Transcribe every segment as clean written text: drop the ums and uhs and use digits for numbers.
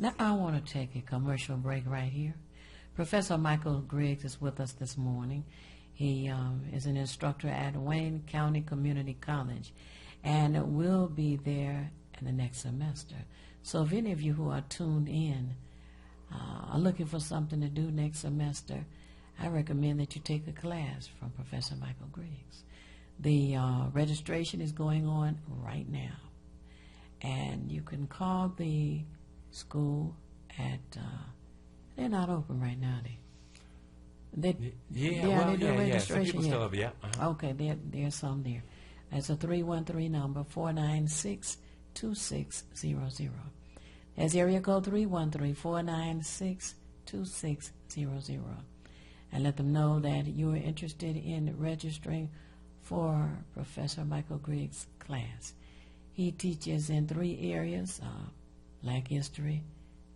Now, I want to take a commercial break right here. Professor Michael Griggs is with us this morning. He is an instructor at Wayne County Community College and will be there in the next semester. So if any of you who are tuned in are looking for something to do next semester, I recommend that you take a class from Professor Michael Griggs. The registration is going on right now. And you can call the school at, they're not open right now, they do registration. Some people still have, yeah. Okay, there's some there. That's a 313 number, 496-2600. That's area code 313-496-2600. And let them know that you are interested in registering for Professor Michael Griggs' class. He teaches in 3 areas, Black history,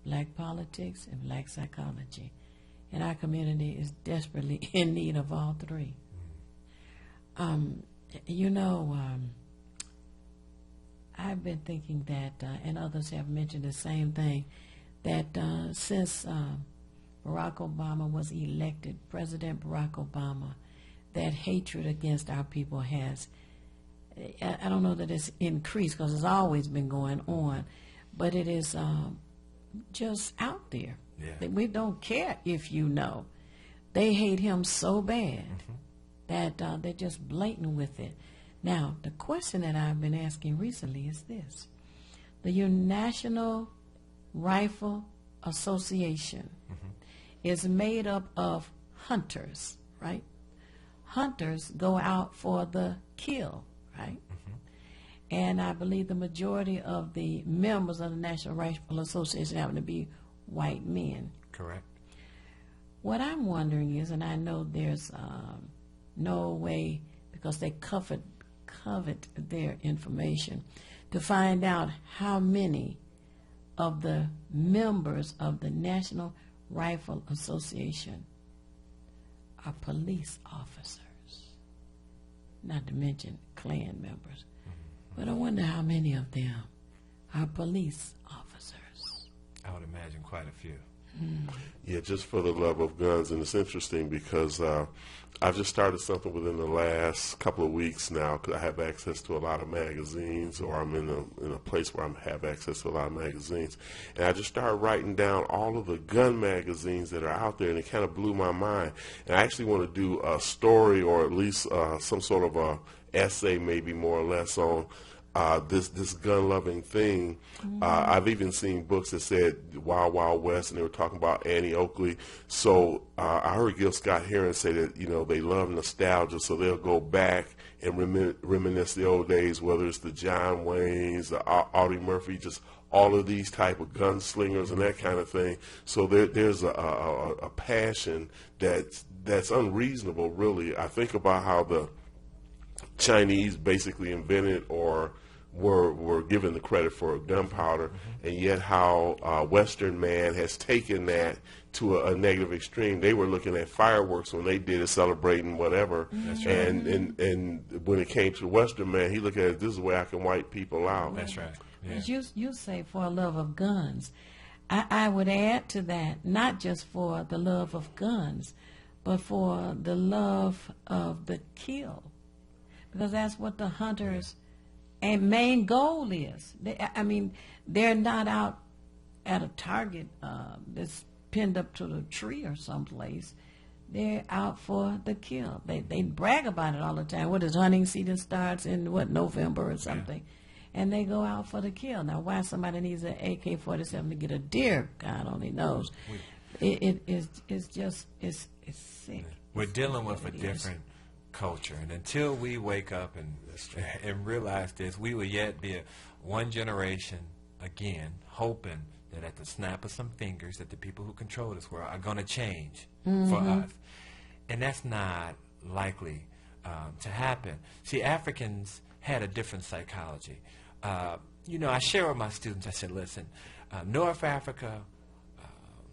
Black politics, and Black psychology. And our community is desperately in need of all 3. I've been thinking that, and others have mentioned the same thing, that since Barack Obama was elected, President Barack Obama, that hatred against our people has, I don't know that it's increased because it's always been going on, but it is just out there. Yeah. We don't care if you know. They hate him so bad that they're just blatant with it. Now, the question that I've been asking recently is this. The National Rifle Association is made up of hunters, right? Hunters go out for the kill, right? And I believe the majority of the members of the National Rifle Association happen to be white men. Correct. What I'm wondering is, and I know there's no way, because they covet their information, to find out how many of the members of the National Rifle Association are police officers, not to mention Klan members. But I wonder how many of them are police officers. I would imagine quite a few. Yeah, just for the love of guns. And it's interesting because I've just started something within the last couple of weeks now, because I have access to a lot of magazines, or I'm in a place where I have access to a lot of magazines. And I just started writing down all of the gun magazines that are out there, and it kind of blew my mind. And I actually want to do a story, or at least some sort of a essay, maybe more or less, on this gun-loving thing. I've even seen books that said Wild Wild West, and they were talking about Annie Oakley. So I heard Gil Scott-Heron say that, they love nostalgia, so they'll go back and reminisce the old days, whether it's the John Waynes, the Audie Murphy, just all of these type of gunslingers and that kind of thing. So there's a passion that's unreasonable, really. I think about how the Chinese basically invented or were given the credit for gunpowder, and yet how Western man has taken that to a negative extreme. They were looking at fireworks when they did it, celebrating whatever. That's right. And when it came to Western man, he looked at it, this is the way I can wipe people out. That's right. Yeah. You say for a love of guns. I would add to that, not just for the love of guns, but for the love of the kill. Because that's what the hunters' and main goal is. They're not out at a target that's pinned up to the tree or someplace. They're out for the kill. They brag about it all the time. What is hunting season starts in November or something, and they go out for the kill. Now, why somebody needs an AK-47 to get a deer, God only knows. It's sick. We're dealing with a different culture, and until we wake up and realize this, we will yet be one generation again hoping that at the snap of some fingers that the people who control this world are going to change for us, and that's not likely to happen. See, Africans had a different psychology. I share with my students, I said, listen, North Africa,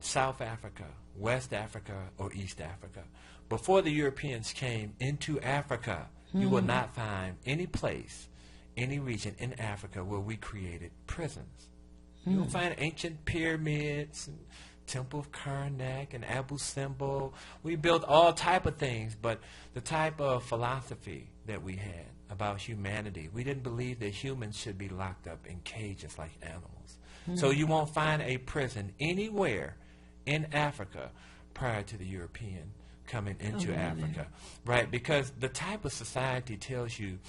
South Africa, West Africa, or East Africa, before the Europeans came into Africa, you will not find any place, any region in Africa where we created prisons. You'll find ancient pyramids, and Temple of Karnak and Abu Simbel. We built all type of things, but the type of philosophy that we had about humanity, we didn't believe that humans should be locked up in cages like animals. So you won't find a prison anywhere in Africa prior to the European coming into Africa, right? Because the type of society tells you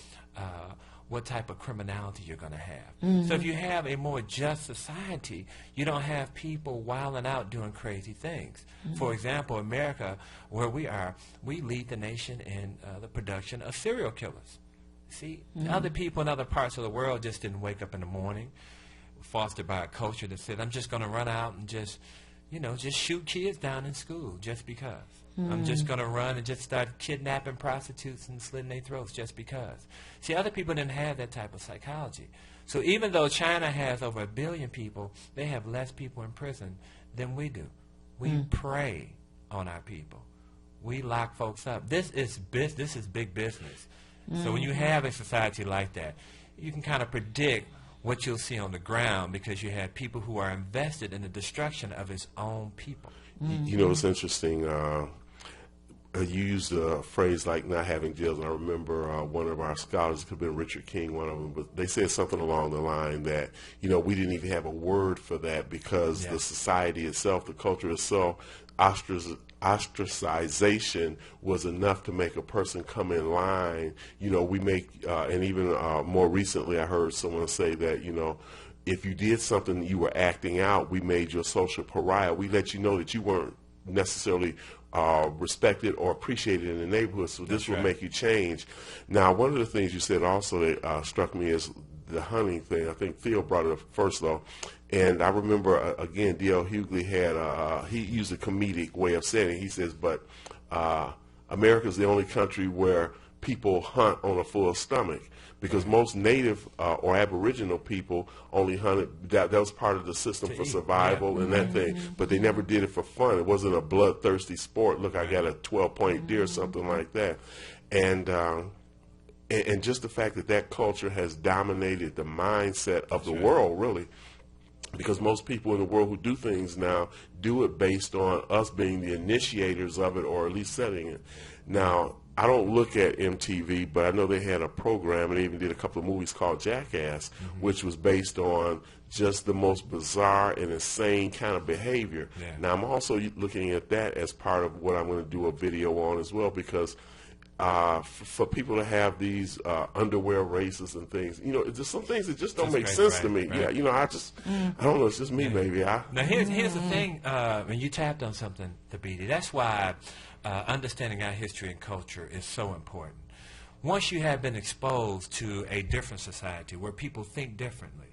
what type of criminality you're going to have. So if you have a more just society, you don't have people wilding out doing crazy things. For example, America, where we are, we lead the nation in the production of serial killers. See, other people in other parts of the world just didn't wake up in the morning, fostered by a culture that said, I'm just going to run out and just shoot kids down in school just because. I'm just going to run and just start kidnapping prostitutes and slitting their throats just because. See, other people didn't have that type of psychology. So even though China has over 1 billion people, they have less people in prison than we do. We prey on our people. We lock folks up. This is big business. So when you have a society like that, you can kind of predict what you'll see on the ground because you have people who are invested in the destruction of its own people. You know, it's interesting. You used a phrase like not having jails, and I remember one of our scholars, it could have been Richard King, one of them, but they said something along the line that, we didn't even have a word for that because the society itself, the culture itself, ostracization was enough to make a person come in line. We make, and even more recently I heard someone say that, if you did something you were acting out, we made you a social pariah. We let you know that you weren't necessarily respected or appreciated in the neighborhood, so this will make you change. Now, one of the things you said also that struck me is the hunting thing. I think Theo brought it up first, though, and I remember, again, D.L. Hughley had, he used a comedic way of saying it. He says, but America's the only country where people hunt on a full stomach. Because most native or aboriginal people only hunted, that was part of the system for survival and that thing, but they never did it for fun. It wasn't a bloodthirsty sport. Look, I got a 12-point deer or something like that. And just the fact that culture has dominated the mindset of the world, really, because most people in the world who do things now do it based on us being the initiators of it or at least setting it. Now, I don't look at MTV, but I know they had a program, and they even did a couple of movies called Jackass, which was based on just the most bizarre and insane kind of behavior. Now, I'm also looking at that as part of what I'm going to do a video on as well, because for people to have these underwear races and things, it's just some things that just don't make sense to me. Yeah, I don't know. It's just me, maybe. Now, here's the thing. When you tapped on something, Thabiti, that's why understanding our history and culture is so important. Once you have been exposed to a different society where people think differently,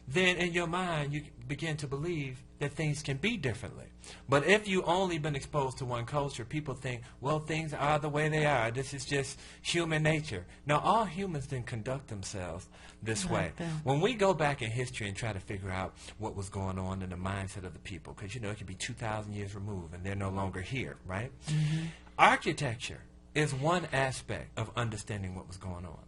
then in your mind you begin to believe that things can be differently. But if you only been exposed to one culture, people think, well, things are the way they are. This is just human nature. Now, all humans didn't conduct themselves this way. When we go back in history and try to figure out what was going on in the mindset of the people, because, it could be 2,000 years removed and they're no longer here, right? Architecture is one aspect of understanding what was going on.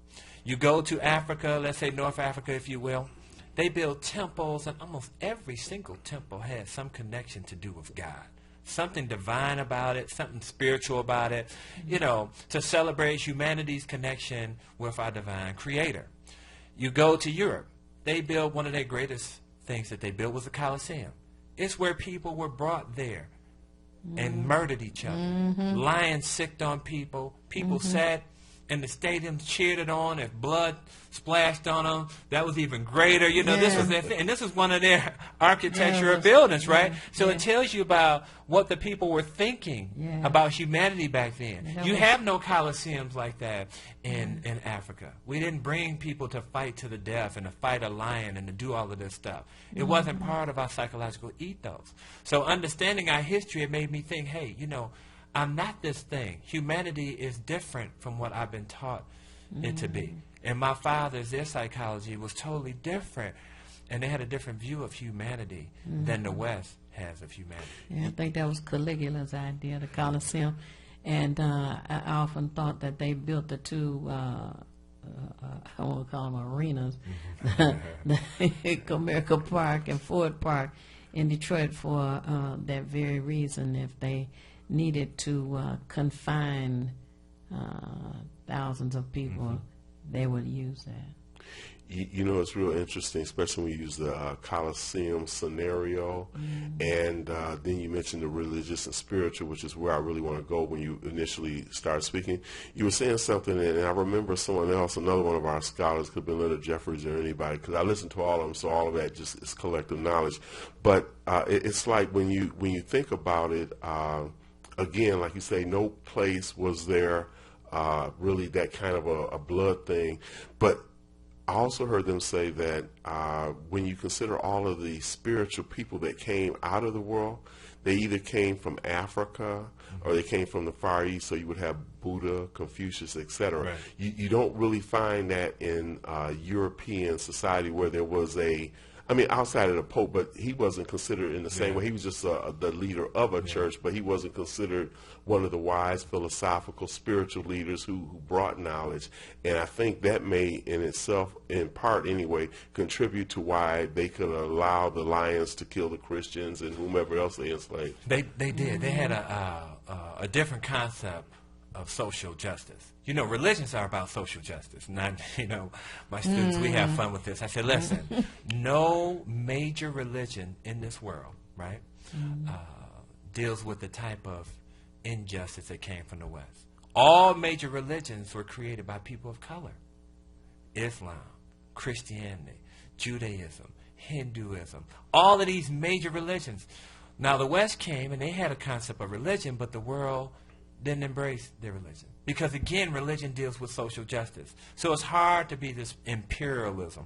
You go to Africa, let's say North Africa, if you will, they build temples, and almost every single temple has some connection to do with God. Something divine about it, something spiritual about it, to celebrate humanity's connection with our divine creator. You go to Europe, they build one of their greatest things that they built was the Colosseum. It's where people were brought there and murdered each other. Lions sicked on people. People sat in the stadium, cheered it on. If blood splashed on them, that was even greater. This was their thing. And this is one of their architectural buildings, right? So it tells you about what the people were thinking about humanity back then. You have no coliseums like that in Africa. We didn't bring people to fight to the death and to fight a lion and to do all of this stuff. It wasn't part of our psychological ethos. So understanding our history, it made me think, hey, I'm not this thing. Humanity is different from what I've been taught it to be. And my father's, their psychology was totally different. And they had a different view of humanity than the West has of humanity. Yeah, I think that was Caligula's idea, the Colosseum. And I often thought that they built the two I won't call them arenas, the Comerica Park and Ford Park in Detroit for that very reason. If they needed to confine thousands of people, they would use that. You know, it's real interesting, especially when you use the Colosseum scenario, and then you mentioned the religious and spiritual, which is where I really want to go when you initially started speaking. You were saying something, and I remember someone else, another one of our scholars, could have been Leonard Jeffries or anybody, because I listened to all of them, so all of that just is collective knowledge. But it's like when you think about it, again, like you say, no place was there really that kind of a blood thing, but I also heard them say that when you consider all of the spiritual people that came out of the world, they either came from Africa or they came from the Far East, so you would have Buddha, Confucius, etc. Right. You don't really find that in European society where there was outside of the Pope, but he wasn't considered in the same way. He was just the leader of a church, but he wasn't considered one of the wise, philosophical, spiritual leaders who brought knowledge. And I think that may, in itself, in part anyway, contribute to why they could allow the lions to kill the Christians and whomever else they enslaved. They did. They had a different concept of social justice. You know, religions are about social justice. Not, you know, my students, we have fun with this. I said, listen, no major religion in this world, right, deals with the type of injustice that came from the West. All major religions were created by people of color. Islam, Christianity, Judaism, Hinduism, all of these major religions. Now, the West came and they had a concept of religion, but the world didn't embrace their religion. Because, again, religion deals with social justice. So it's hard to be this imperialist,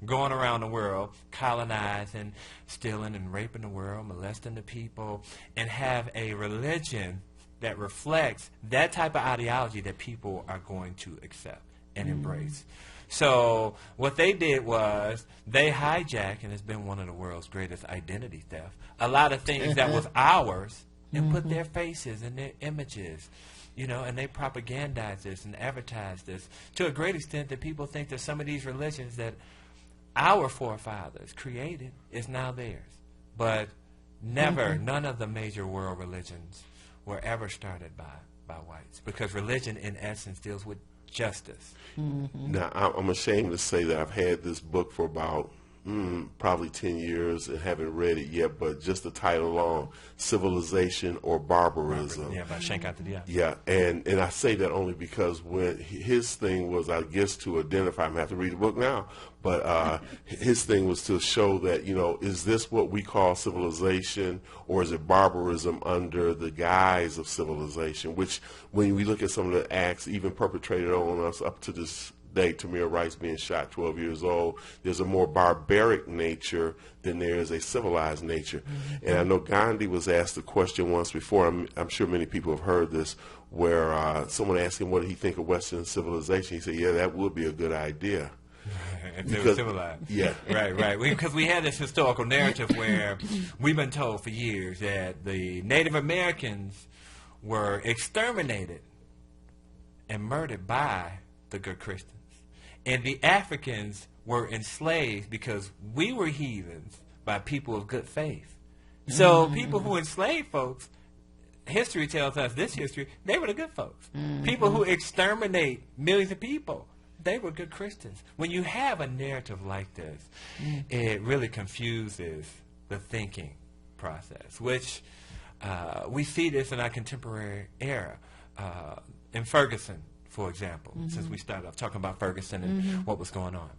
going around the world, colonizing, stealing and raping the world, molesting the people, and have a religion that reflects that type of ideology that people are going to accept and embrace. So what they did was they hijacked, and it's been one of the world's greatest identity theft, a lot of things that was ours, and put their faces and their images, you know, and they propagandize this and advertise this to a great extent that people think that some of these religions that our forefathers created is now theirs. But never, none of the major world religions were ever started by whites, because religion, in essence, deals with justice. Now, I'm ashamed to say that I've had this book for about probably 10 years and haven't read it yet, but just the title alone, Civilization or Barbarism. Yeah, by Shankar. Yeah, and I say that only because when his thing was, I guess, to identify, I'm going to have to read the book now, but his thing was to show that, you know, is this what we call civilization, or is it barbarism under the guise of civilization, which when we look at some of the acts even perpetrated on us up to this day, Tamir Rice being shot 12 years old, there's a more barbaric nature than there is a civilized nature. And I know Gandhi was asked a question once before, I'm sure many people have heard this, where someone asked him what did he think of Western civilization. He said, yeah, that would be a good idea. If they were civilized. Yeah. Right. Because we had this historical narrative where we've been told for years that the Native Americans were exterminated and murdered by the good Christians. And the Africans were enslaved because we were heathens by people of good faith. So people who enslaved folks, history tells us, this history, they were the good folks. People who exterminate millions of people, they were good Christians. When you have a narrative like this, it really confuses the thinking process, which we see this in our contemporary era. In Ferguson, for example, since we started off talking about Ferguson and what was going on,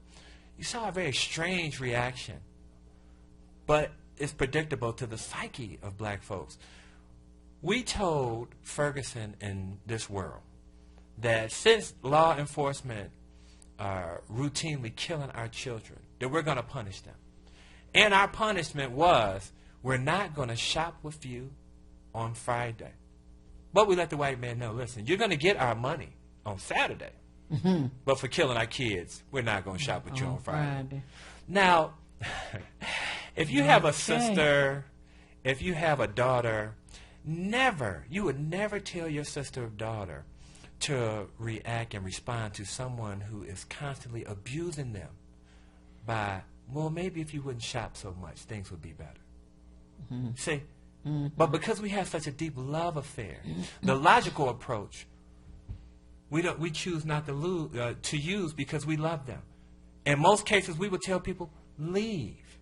you saw a very strange reaction, but it's predictable to the psyche of black folks. We told Ferguson in this world that since law enforcement are routinely killing our children, that we're going to punish them. And our punishment was, we're not going to shop with you on Friday. But we let the white man know, listen, you're going to get our money on Saturday, but for killing our kids, we're not going to shop with you on Friday. Now, if you have a sister, if you have a daughter, you would never tell your sister or daughter to react and respond to someone who is constantly abusing them by, well, maybe if you wouldn't shop so much, things would be better. See? But because we have such a deep love affair, the logical approach, we choose not to use because we love them. In most cases, we would tell people, leave,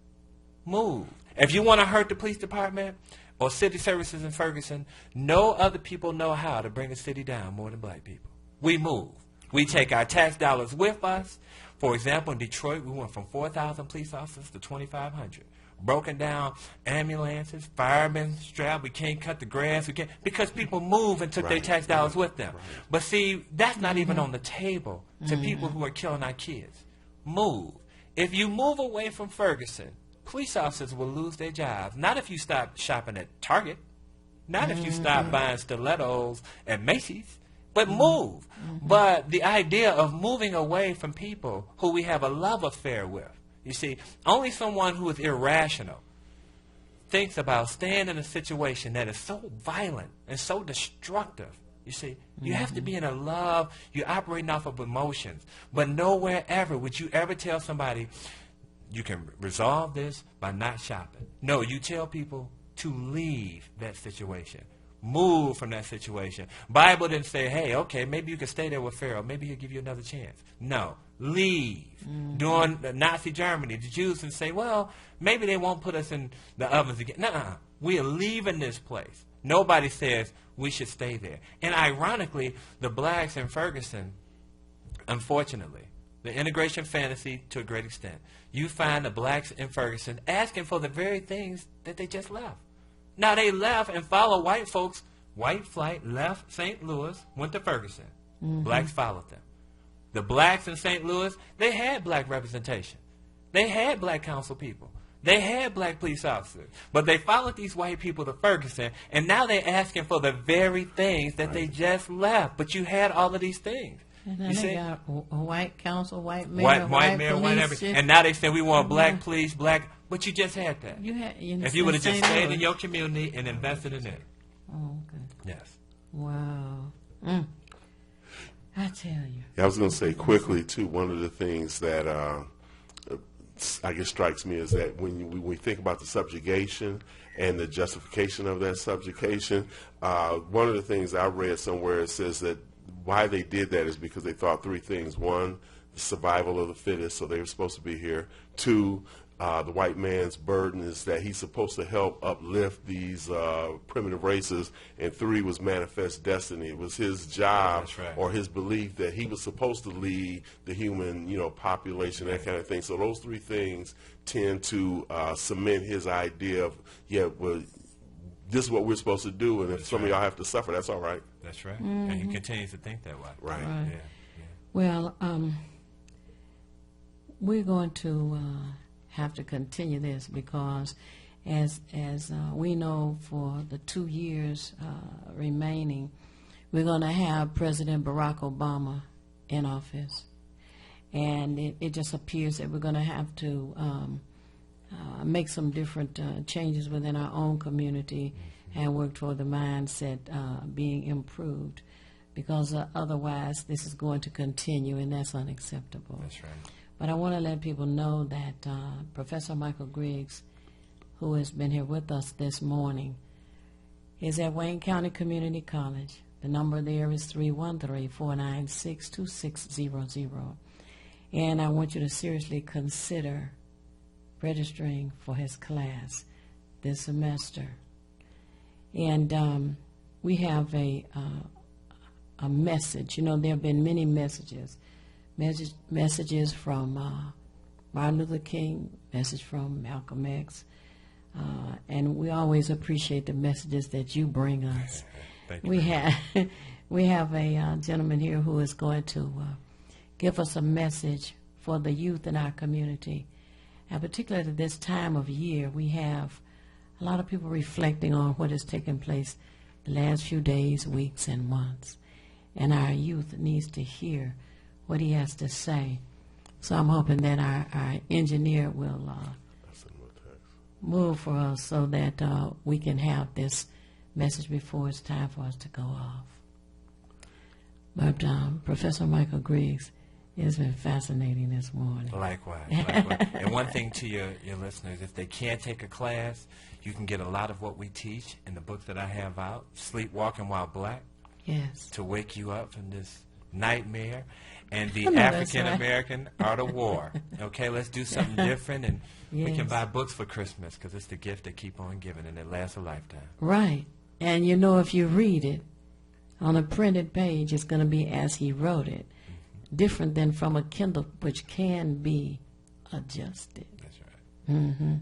move. If you want to hurt the police department or city services in Ferguson, no other people know how to bring a city down more than black people. We move. We take our tax dollars with us. For example, in Detroit, we went from 4,000 police officers to 2,500. Broken down ambulances, firemen strapped. We can't cut the grass. We can't, because people move and took their tax dollars with them. But see, that's not even on the table to people who are killing our kids. Move. If you move away from Ferguson, police officers will lose their jobs. Not if you stop shopping at Target. Not if you stop buying stilettos at Macy's. But move. But the idea of moving away from people who we have a love affair with, you see, only someone who is irrational thinks about staying in a situation that is so violent and so destructive. You see, you have to be in a love, you're operating off of emotions. But nowhere ever would you ever tell somebody, you can resolve this by not shopping. No, you tell people to leave that situation. Move from that situation. Bible didn't say, hey, okay, maybe you can stay there with Pharaoh. Maybe he'll give you another chance. No, leave. During Nazi Germany, the Jews didn't say, well, maybe they won't put us in the ovens again. Nuh-uh. We are leaving this place. Nobody says we should stay there. And ironically, the blacks in Ferguson, unfortunately, the integration fantasy to a great extent, you find the blacks in Ferguson asking for the very things that they just left. Now, they left and followed white folks. White flight left St. Louis, went to Ferguson. Blacks followed them. The blacks in St. Louis, they had black representation. They had black council people. They had black police officers. But they followed these white people to Ferguson, and now they're asking for the very things that they just left. But you had all of these things. And then they got white council, white mayor, white mayor, white everything. And now they say we want black police, black. But you just had that. If you would have just stayed in your community and invested in it. Oh, okay. Yes. Wow. I tell you. Yeah, I was going to say quickly, too, one of the things that I guess strikes me is that when we think about the subjugation and the justification of that subjugation, one of the things I read somewhere, it says that why they did that is because they thought three things. One, the survival of the fittest, so they were supposed to be here. Two, the white man's burden is that he's supposed to help uplift these primitive races. And three was manifest destiny. It was his job or his belief that he was supposed to lead the human, population, that kind of thing. So those three things tend to cement his idea of, well, this is what we're supposed to do, and if some of y'all have to suffer, that's all right. That's right. And he continues to think that way. Right. Yeah. Well, we're going to have to continue this because as we know, for the 2 years remaining, we're going to have President Barack Obama in office. And it just appears that we're going to have to make some different changes within our own community and work toward the mindset being improved, because otherwise this is going to continue, and that's unacceptable. That's right. But I want to let people know that Professor Michael Griggs, who has been here with us this morning, is at Wayne County Community College. The number there is 313-496-2600. And I want you to seriously consider registering for his class this semester. And we have a message. There have been many messages. Messages from Martin Luther King, message from Malcolm X, and we always appreciate the messages that you bring us. Thank you. We have a gentleman here who is going to give us a message for the youth in our community, and particularly at this time of year, we have a lot of people reflecting on what has taken place the last few days, weeks, and months, and our youth needs to hear what he has to say. So I'm hoping that our engineer will move for us so that we can have this message before it's time for us to go off. But Professor Michael Griggs, it's been fascinating this morning. Likewise. And one thing to your listeners, if they can't take a class, you can get a lot of what we teach in the book that I have out, Sleepwalking While Black. Yes. To wake you up from this nightmare. And the I know that's African American Art of War. Okay, let's do something different, and we can Yes. buy books for Christmas because it's the gift that keep on giving, and it lasts a lifetime. Right. And you know, if you read it on a printed page, it's going to be as he wrote it, different than from a Kindle, which can be adjusted. That's right. Mm-hmm.